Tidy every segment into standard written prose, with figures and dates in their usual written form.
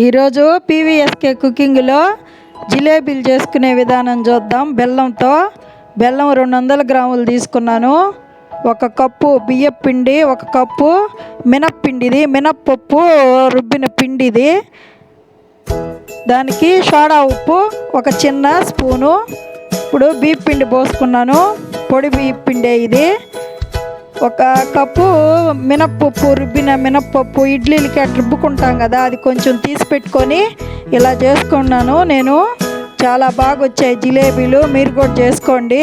ఈరోజు పీవీఎస్కే కుకింగ్లో జిలేబీలు చేసుకునే విధానం చూద్దాం. బెల్లం 200 గ్రాములు తీసుకున్నాను. 1 కప్పు బియ్యం పిండి, 1 కప్పు మినప్పిండిది, మినప్పప్పు రుబ్బిన పిండిది. దానికి సోడా ఉప్పు 1 చిన్న స్పూను. ఇప్పుడు బియ్యం పిండి పోసుకున్నాను, పొడి బియ్యం పిండి ఇది. 1 కప్పు మినప్పప్పు, రుబ్బిన మినప్పప్పు, ఇడ్లీలకి అట్లా రుబ్బుకుంటాం కదా, అది కొంచెం తీసి పెట్టుకొని ఇలా చేసుకున్నాను నేను. చాలా బాగా వచ్చాయి జిలేబీలు, మీరు కూడా చేసుకోండి,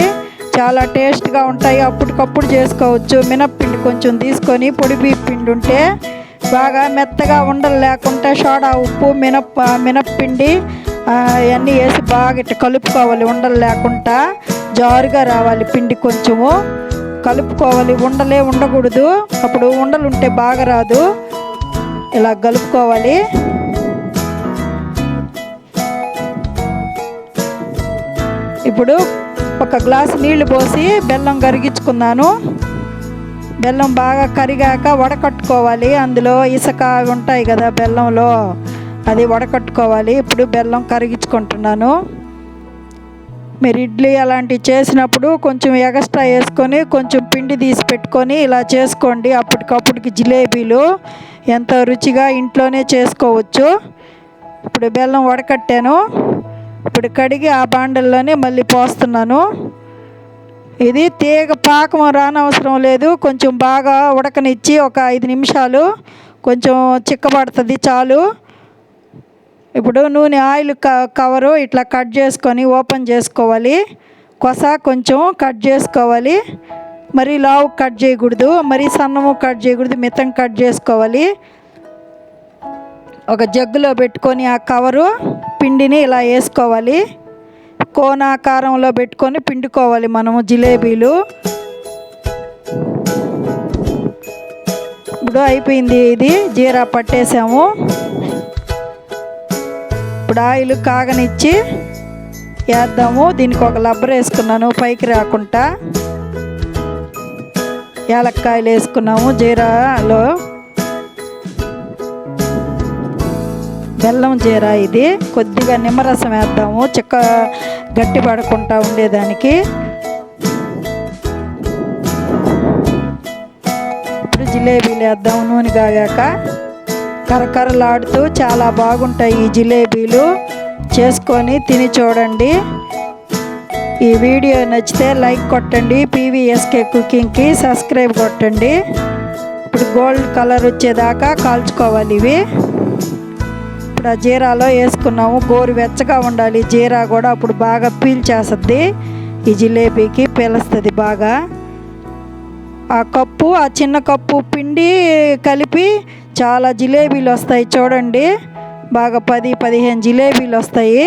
చాలా టేస్ట్గా ఉంటాయి. అప్పటికప్పుడు చేసుకోవచ్చు. మినప్పిండి కొంచెం తీసుకొని, పొడి బియ్యం పిండి ఉంటే బాగా మెత్తగా ఉండలు లేకుండా సోడా ఉప్పు మినప్పిండి అవన్నీ వేసి బాగా ఇట్లా కలుపుకోవాలి. ఉండలు లేకుండా జారుగా రావాలి పిండి, కొంచెము కలుపుకోవాలి. ఉండలే ఉండకూడదు, అప్పుడు ఉండలు ఉంటే బాగా రాదు. ఇలా కలుపుకోవాలి. ఇప్పుడు 1 గ్లాసు నీళ్లు పోసి బెల్లం కరిగించుకున్నాను. బెల్లం బాగా కరిగాక వడకట్టుకోవాలి. అందులో ఇసుక ఉంటాయి కదా బెల్లంలో, అది వడకట్టుకోవాలి. ఇప్పుడు బెల్లం కరిగించుకుంటున్నాను. మీరు ఇడ్లీ అలాంటివి చేసినప్పుడు కొంచెం ఎక్స్ట్రా వేసుకొని కొంచెం పిండి తీసి పెట్టుకొని ఇలా చేసుకోండి. అప్పటికప్పుడుకి జిలేబీలు ఎంతో రుచిగా ఇంట్లోనే చేసుకోవచ్చు. ఇప్పుడు బెల్లం వడకట్టాను. ఇప్పుడు కడిగి ఆ బాండల్లోనే మళ్ళీ పోస్తున్నాను. ఇది తీగ పాకం రానవసరం లేదు, కొంచెం బాగా ఉడకనిచ్చి 1 5 నిమిషాలు కొంచెం చిక్కబడుతుంది చాలు. ఇప్పుడు నూనె ఆయిల్ కవరు ఇట్లా కట్ చేసుకొని ఓపెన్ చేసుకోవాలి. కొస కొంచెం కట్ చేసుకోవాలి. మరీ లావు కట్ చేయకూడదు, మరీ సన్నము కట్ చేయకూడదు, మితం కట్ చేసుకోవాలి. ఒక జగ్గులో పెట్టుకొని ఆ కవరు పిండిని ఇలా వేసుకోవాలి. కోనాకారంలో పెట్టుకొని పిండుకోవాలి మనము జిలేబీలు. ఇప్పుడు అయిపోయింది, ఇది జీరా పట్టేసాము. ఇప్పుడు ఆయిల్ కాగనిచ్చి వేద్దాము. దీనికి 1 రబ్బర్ వేసుకున్నాను పైకి రాకుండా. యాలక్కాయలు వేసుకున్నాము జీరాలో. బెల్లం జీరా ఇది. కొద్దిగా నిమ్మరసం వేద్దాము చిక్క గట్టి పడకుండా ఉండేదానికి. ఇప్పుడు జిలేబీలు వేద్దాము నూనె కాగాక. కరకరలాడుతూ చాలా బాగుంటాయి ఈ జిలేబీలు, చేసుకొని తిని చూడండి. ఈ వీడియో నచ్చితే లైక్ కొట్టండి, పీవీఎస్కే కుకింగ్కి సబ్స్క్రైబ్ కొట్టండి. ఇప్పుడు గోల్డ్ కలర్ వచ్చేదాకా కాల్చుకోవాలి ఇవి. ఇప్పుడు ఆ జీరాలో వేసుకున్నాము. గోరువెచ్చగా ఉండాలి జీరా కూడా, అప్పుడు బాగా పీల్చేస్తుంది ఈ జిలేబీకి, పీలుస్తుంది బాగా. ఆ చిన్న కప్పు పిండి కలిపి చాలా జిలేబీలు వస్తాయి చూడండి. బాగా 10-15 జిలేబీలు వస్తాయి.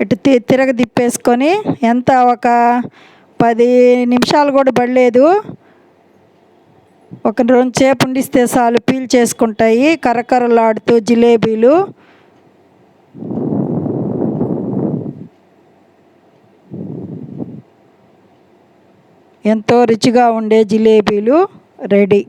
ఇటు తిరగదిప్పేసుకొని ఎంత 10 నిమిషాలు కూడా పడలేదు, 1-2 సేపు ఉండిస్తే చాలు పీల్ చేసుకుంటాయి కరకరలాడుతూ జిలేబీలు. ఎంతో రుచిగా ఉండే జిలేబీలు రెడీ.